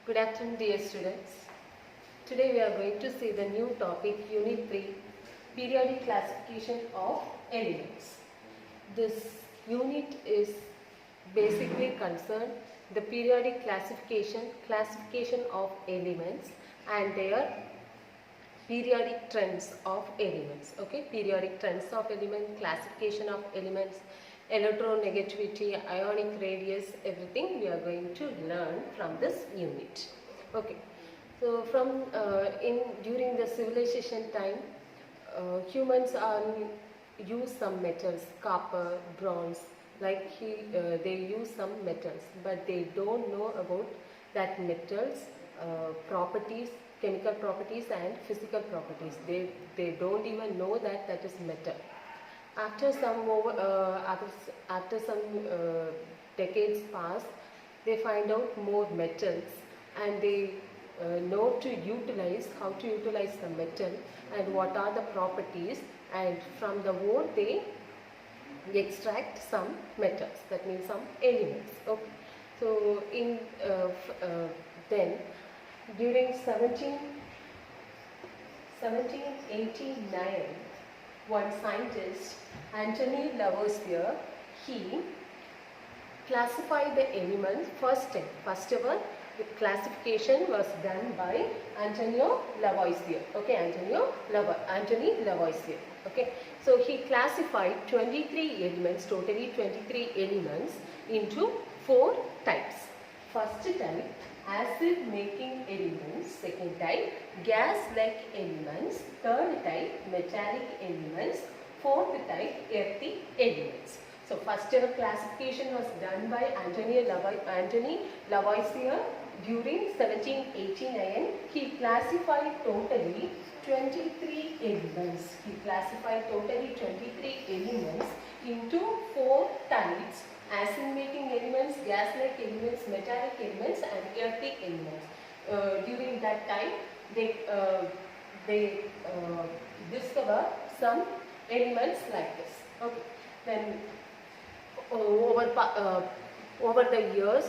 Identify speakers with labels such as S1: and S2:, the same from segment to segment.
S1: Good afternoon, dear students. Today we are going to see the new topic, Unit 3, Periodic Classification of Elements. This unit is basically concerned the periodic classification of elements and their periodic trends of elements. Okay, periodic trends of elements, classification of elements, electronegativity, ionic radius, everything we are going to learn from this unit. Okay, so during the civilization time, humans use some metals, copper, bronze, they use some metals, but they don't know about that metals properties, chemical properties and physical properties. They don't even know that is metal. After some decades pass, they find out more metals and they know how to utilize the metal and what are the properties, and from the ore they extract some metals, that means some elements. Okay. So then during 1789, one scientist, Anthony Lavoisier, he classified the elements first ever. The classification was done by Antonio Lavoisier. Okay, Anthony Lavoisier. Okay, so he classified 23 elements, totally 23 elements, into 4 types. First type, acid making elements. Second type, gas like elements. Third type, metallic elements. Fourth type, earthy elements. So first ever classification was done by Anthony Lavoisier during 1789. He classified totally 23 elements. Into 4 types: acid making elements, gas like elements, metallic elements and earthy elements. During that time they discover some elements like this. Okay. Then over the years,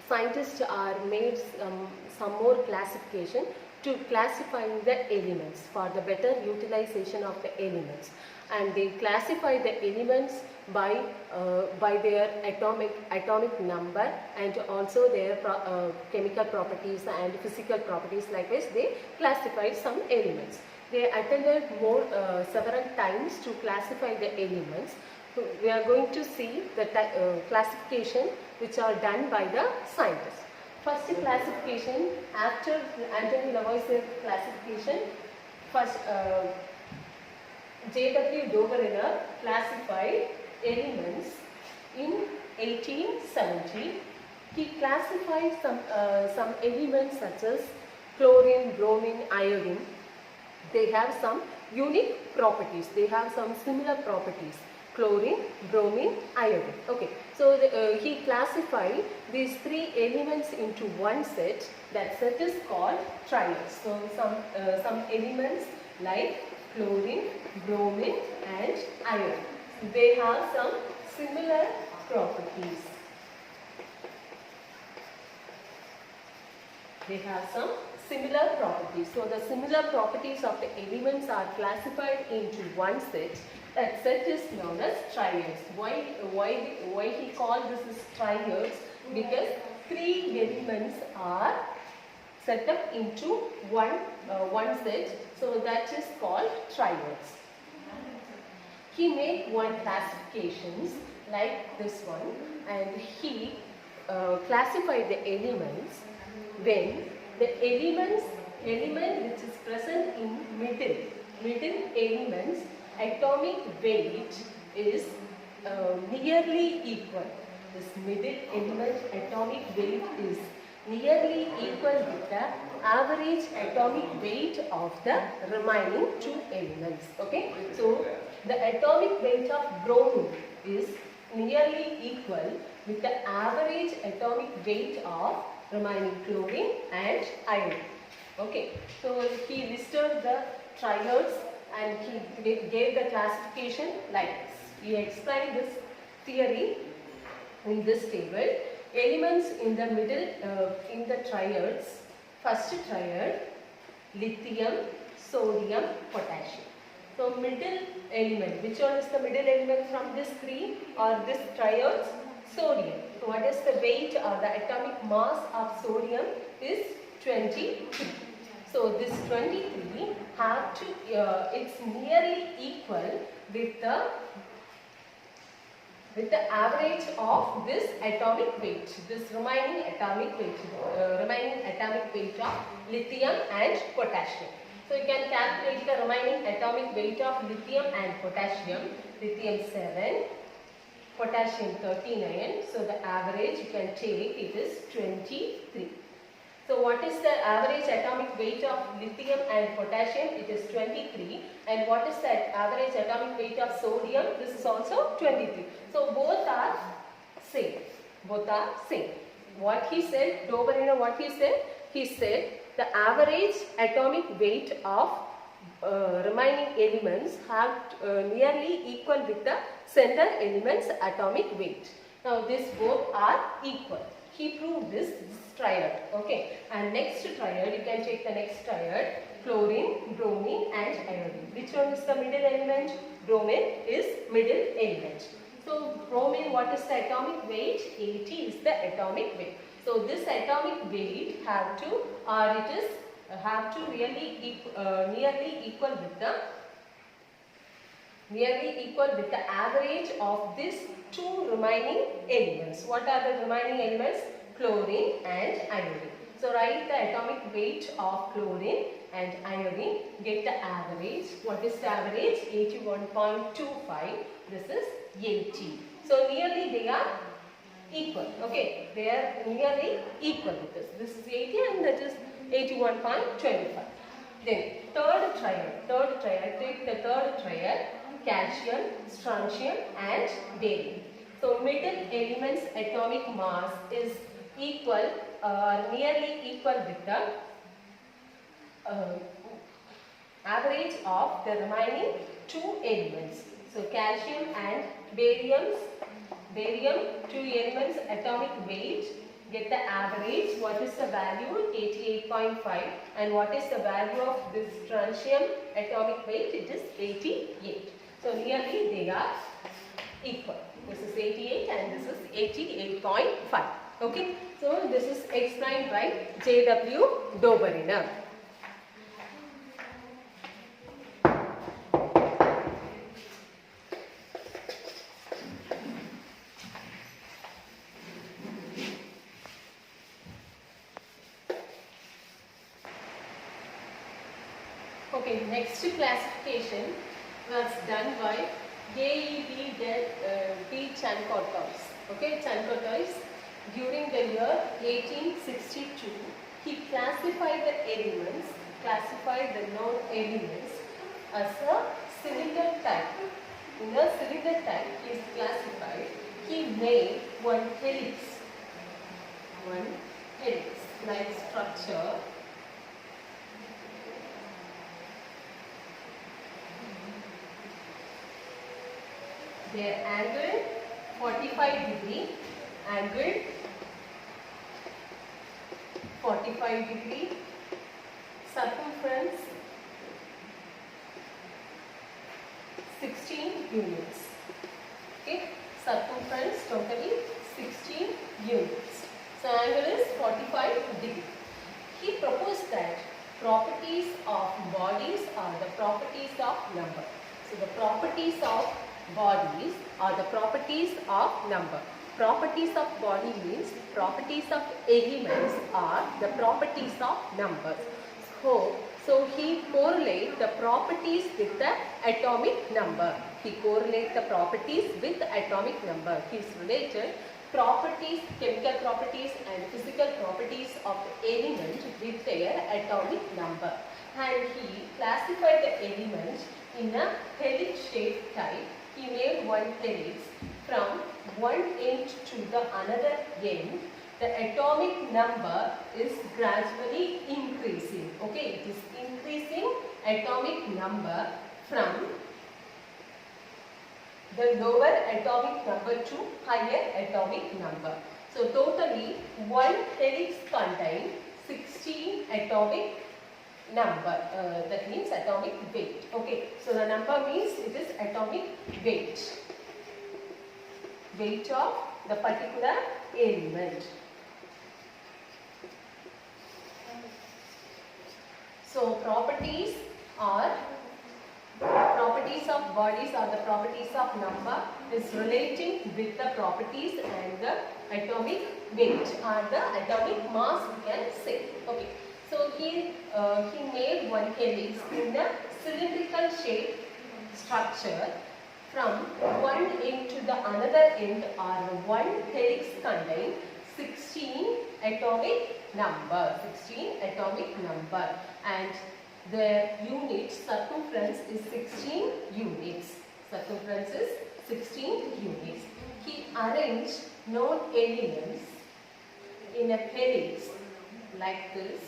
S1: scientists are made some more classification to classifying the elements for the better utilization of the elements, and they classify the elements by their atomic number and also their chemical properties and physical properties. Likewise, they classified some elements. They attended several times to classify the elements. So we are going to see the classification which are done by the scientists. First classification, after Anthony Lavoisier classification, first J.W. Dobereiner classified elements in 1870. He classified some elements such as chlorine, bromine, iodine. They have some unique properties. They have some similar properties. Chlorine, bromine, iodine. Okay, so he classified these 3 elements into one set. That set is called triads. So some elements like chlorine, bromine and iodine, they have some similar properties. So the similar properties of the elements are classified into one set. That set is known as triads. Why he called this as triads? Because 3 elements are set up into one set. So that is called triads. He made one classifications like this one, and he classified the elements when the element which is present in middle elements atomic weight is nearly equal. This middle element atomic weight is nearly equal with the average atomic weight of the remaining 2 elements. Okay, so the atomic weight of bromine is nearly equal with the average atomic weight of remaining chlorine and iodine. Okay, so he listed the triads and he gave the classification like this. He explained this theory in this table. elements in the middle, in the triads. First triad, lithium, sodium, potassium. So middle element, which one is the middle element from this three or this triads? Sodium. So what is the weight or the atomic mass of sodium is 23. So this 23 have to, it's nearly equal with the average of this atomic weight, this remaining atomic weight of lithium and potassium. So you can calculate the remaining atomic weight of lithium and potassium. Lithium 7, potassium 39. So the average you can take, it is 23. So what is the average atomic weight of lithium and potassium? It is 23. And what is the average atomic weight of sodium? This is also 23. So both are same. Both are same. What he said, Dobereiner, what he said? He said the average atomic weight of remaining elements have nearly equal with the center element's atomic weight. Now these both are equal. He proved this triad. Okay. And next triad, you can take the next triad, chlorine, bromine and iodine. Which one is the middle element? Bromine is middle element. So bromine, what is the atomic weight? 80 is the atomic weight. So this atomic weight have to, or it is have to really nearly equal with the average of these two remaining elements. What are the remaining elements? Chlorine and iodine. So write the atomic weight of chlorine and iodine, get the average. What is the average? 81.25. This is 80. So nearly they are equal. Okay, they are nearly equal with this. This is 80 and that is 81.25. Then third triad, take the third triad, calcium, strontium and barium. So middle element's atomic mass is equal or nearly equal with the average of the remaining two elements. So calcium and barium, two elements atomic weight, get the average. What is the value? 88.5. And what is the value of this strontium atomic weight? It is 88. So nearly they are equal. This is 88 and this is 88.5. Okay. So this is explained by J.W. Dobereiner. Okay, next classification was done by A.E.B. D. Chancotois. Okay, Chancotois, during the year 1862, he classified the known elements as a cylinder type. In the cylinder type, he is classified. He made one helix like structure. Their angle 45 degree, angle 45 degree, circumference 16 units. Okay, circumference totally 16 units. So angle is 45 degree. He proposed that properties of bodies are the properties of number. So the properties of bodies are the properties of number. Properties of body means properties of elements are the properties of numbers. So he correlates the properties with the atomic number. He correlates the properties with the atomic number. He is related properties, chemical properties and physical properties of the element with their atomic number. And he classified the elements in a helix-shaped type. He made one helix from one end to the another end. The atomic number is gradually increasing. Okay, it is increasing atomic number from the lower atomic number to higher atomic number. So totally one helix contains 16 atomic number. That means atomic weight. Okay. So the number means it is atomic weight. Weight of the particular element. So properties of bodies or the properties of number is relating with the properties and the atomic weight or the atomic mass, we can say. Okay. So he made one helix in a cylindrical shape structure from one end to the another end, or one helix contains 16 atomic number. 16 atomic number, and the unit circumference is 16 units. Circumference is 16 units. He arranged known elements in a helix like this.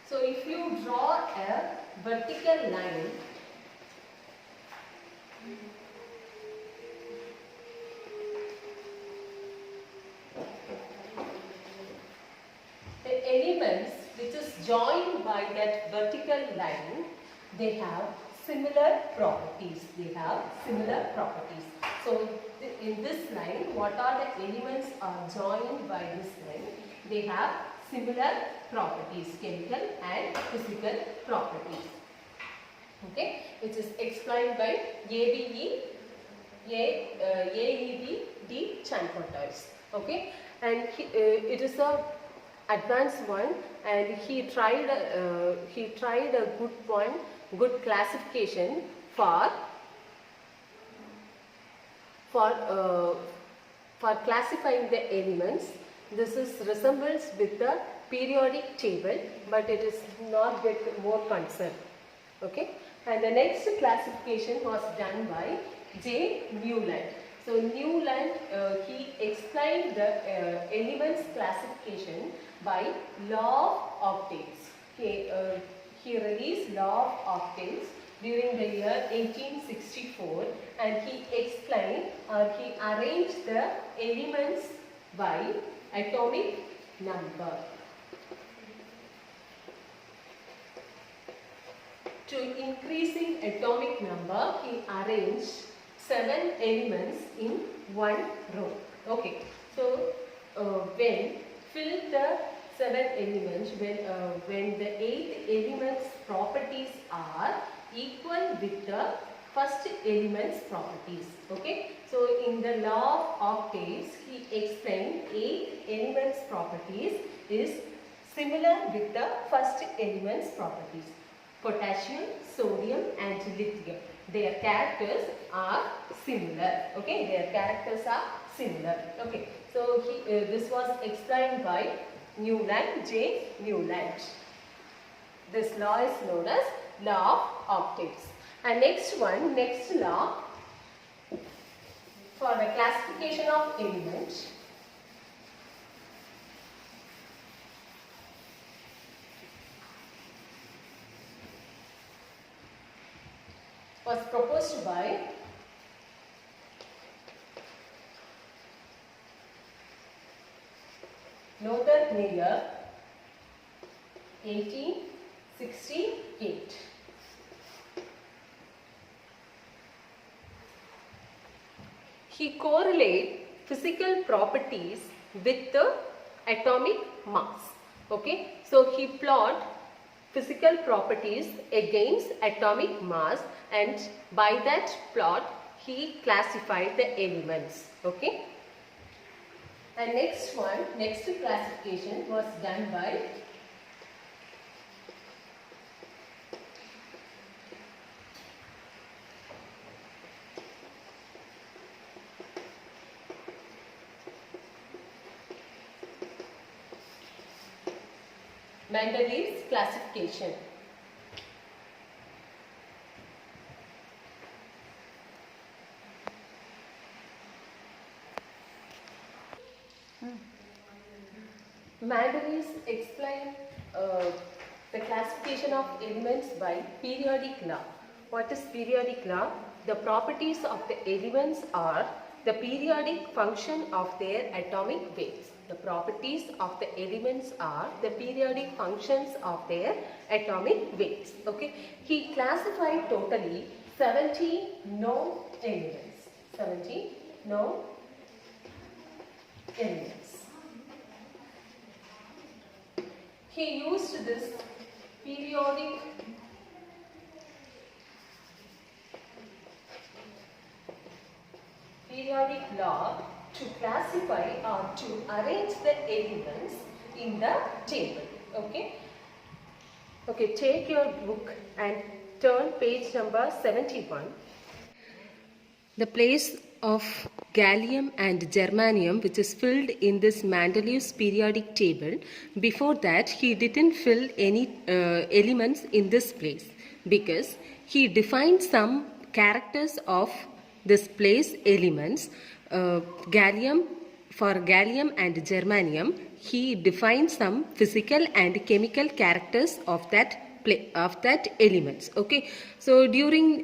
S1: So if you draw a vertical line, the elements which is joined by that vertical line, they have similar properties. They have similar properties. So in this line, what are the elements are joined by this line? They have similar properties, chemical and physical properties. Okay, which is explained by AEB D. Chancotas. Okay, and it is a advanced one, and he tried a good classification for classifying the elements. This is resembles with the periodic table, but it is not get more concerned. Okay, and the next classification was done by J. Newland. So Newland, he explained the elements classification by law of octaves. He released law of octaves during the year 1864, and he explained or he arranged the elements by atomic number. To increasing atomic number, he arranged 7 elements in one row. Okay, so when fill the 7 elements, when the 8 elements properties are equal with the first element's properties. Okay, so in the law of octaves, he explained 8 elements properties is similar with the first element's properties. Potassium, sodium and lithium. Their characters are similar. Okay, their characters are similar. Okay, so this was explained by Newland, J. Newland. This law is known as law of octaves. And next law for the classification of elements. Was proposed by Lothar Meyer, 1868. He correlates physical properties with the atomic mass. Okay, so he plot physical properties against atomic mass, and by that plot he classified the elements. Okay, and next classification was done by Mendeleev's classification. Mendeleev explained the The classification of elements by periodic law. What is periodic law? The properties of the elements are the periodic function of their atomic weights. The properties of the elements are the periodic functions of their atomic weights. Okay. He classified totally 70 known elements. 70 known elements. He used this periodic law to classify or to arrange the elements in the table. Okay. Okay, take your book and turn page number 71. The place of gallium and germanium, which is filled in this Mendeleev's periodic table. Before that, he didn't fill any elements in this place because he defined some characters of this place elements. For gallium and germanium, he defined some physical and chemical characters of that elements. Okay, so during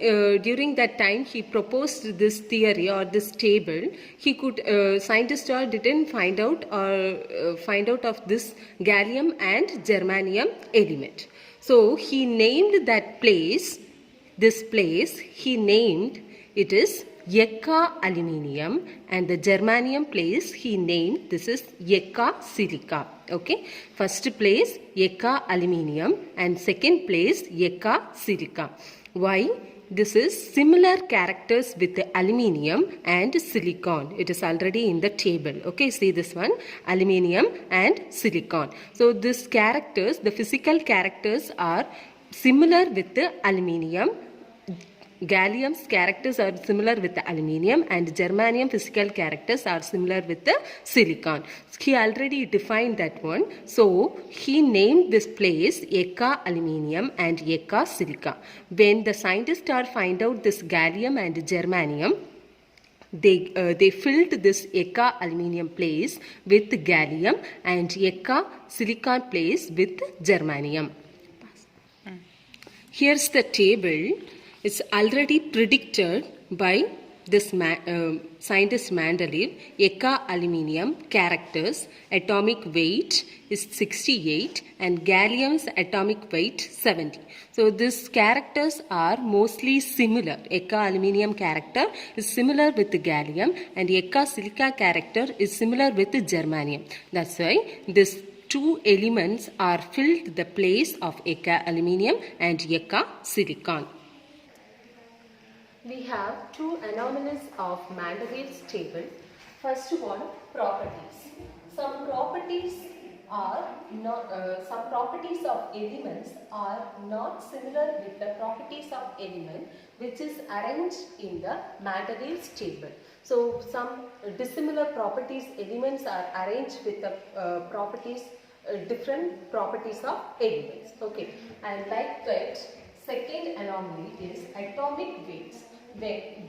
S1: that time he proposed this theory or this table. He could scientists didn't find out of this gallium and germanium element. So he named that place, he named it is Eka aluminium, and the germanium place he named this is Eka silica. Okay, first place Eka aluminium and second place Eka silica. Why? This is similar characters with the aluminium and silicon. It is already in the table. Okay, see this one, aluminium and silicon. So these characters, the physical characters are similar with the aluminium. Gallium's characters are similar with the aluminium and germanium physical characters are similar with the silicon. He already defined that one. So he named this place Eka aluminium and Eka silica. When the scientists find out this gallium and germanium, they filled this Eka aluminium place with gallium and Eka silicon place with germanium. Here's the table. It's already predicted by this scientist Mendeleev. Eka aluminium characters atomic weight is 68 and gallium's atomic weight 70. So these characters are mostly similar. Eka aluminium character is similar with the gallium and Eka silica character is similar with the germanium. That's why these two elements are filled the place of Eka aluminium and Eka silicon. We have two anomalies of Mendeleev's table. First one, properties. Some properties of elements are not similar with the properties of element which is arranged in the Mendeleev's table. So some dissimilar properties elements are arranged with the different properties of elements. Okay, and like that, second anomaly is atomic weights. Mendeleev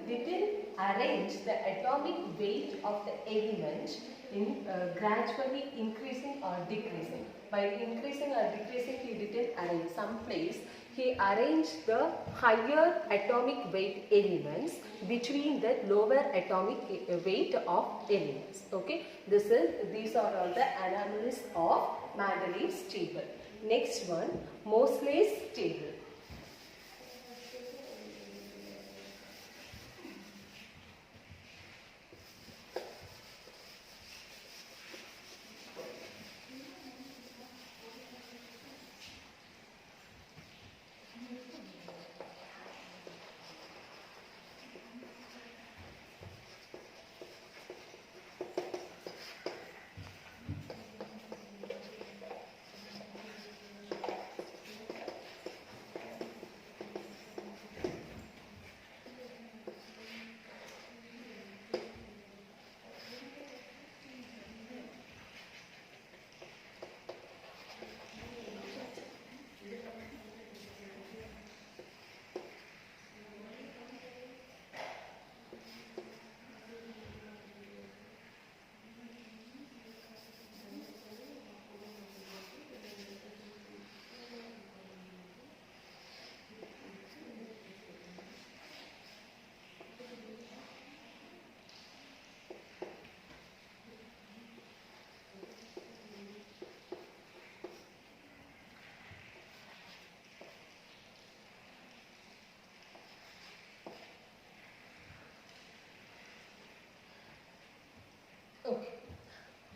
S1: didn't arrange the atomic weight of the element in gradually increasing or decreasing. By increasing or decreasing, he didn't arrange some place. He arranged the higher atomic weight elements between the lower atomic weight of elements. Okay, these are all the anomalies of Mendeleev's table. Next one, Moseley's table.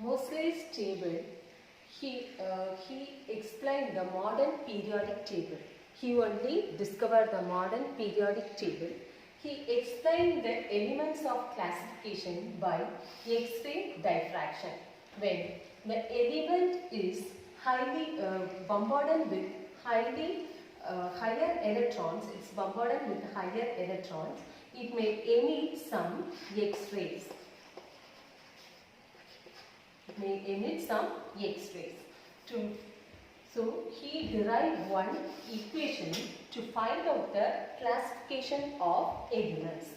S1: Mosley's table, he explained the modern periodic table. He only discovered the modern periodic table. He explained the elements of classification by X-ray diffraction. When the element is highly bombarded with higher electrons, it's bombarded with higher electrons, it may emit some X-rays. It may emit some X-rays. So he derived one equation to find out the classification of elements.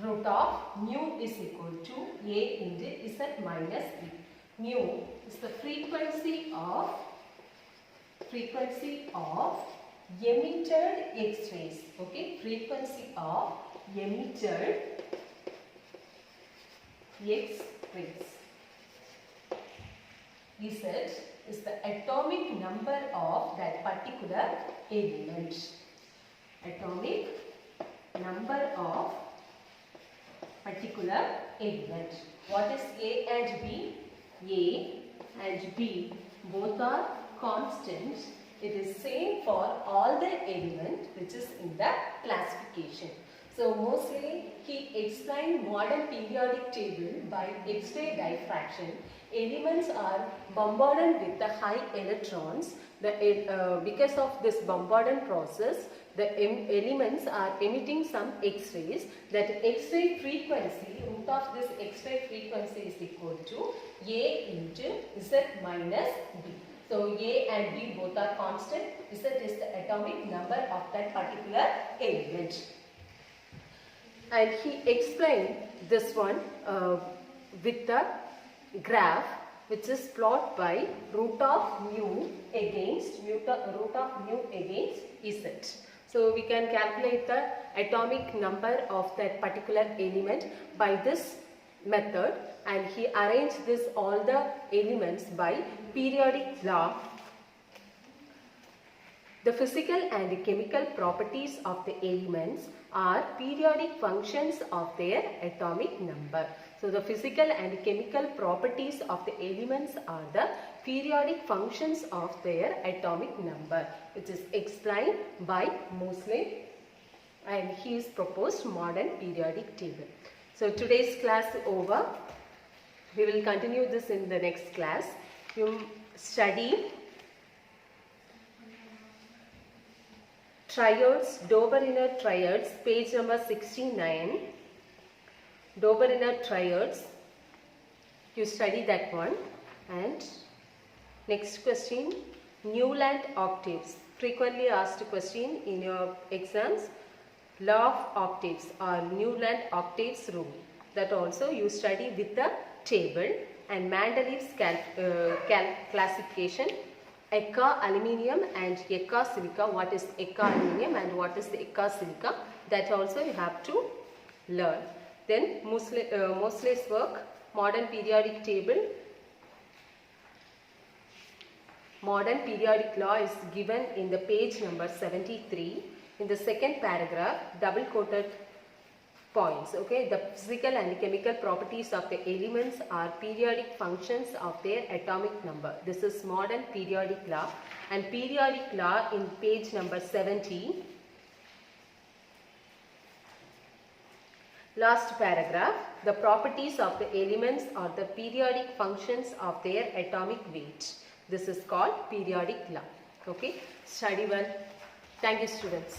S1: Root of mu is equal to A into Z minus B. Mu is the frequency of emitted X-rays. Okay, frequency of emitted X-rays. Z is the atomic number of that particular element. Atomic number of particular element. What is A and B? A and B both are constant. It is same for all the element which is in the classification. So Mosley, he explained modern periodic table by X-ray diffraction. Elements are bombarded with the high electrons. Because of this bombardment process, the elements are emitting some X-rays. That X-ray frequency, root of this X-ray frequency is equal to A into Z minus B. So A and B both are constant. Z is the atomic number of that particular element. And he explained this one with the graph which is plotted by root of mu against Z. So we can calculate the atomic number of that particular element by this method, and he arranged this all the elements by periodic law. The physical and chemical properties of the elements are periodic functions of their atomic number. So the physical and chemical properties of the elements are the periodic functions of their atomic number, which is explained by Mosley, and his proposed modern periodic table. So today's class over. We will continue this in the next class. You study triads, Dobereiner triads, page number 69. Dobereiner triads, you study that one. And next question, Newland octaves, frequently asked question in your exams. Law of octaves or Newland octaves rule, that also you study with the table. And Mendeleev's classification, Eka aluminium and Eka silica. What is Eka aluminium and what is the Eka silica, that also you have to learn. Then Mosley's work, modern periodic table. Modern periodic law is given in the page number 73. In the second paragraph, double quoted points. Okay, the physical and chemical properties of the elements are periodic functions of their atomic number. This is modern periodic law. And periodic law in page number 70. Last paragraph, the properties of the elements are the periodic functions of their atomic weight. This is called periodic law. Okay, study well. Thank you, students.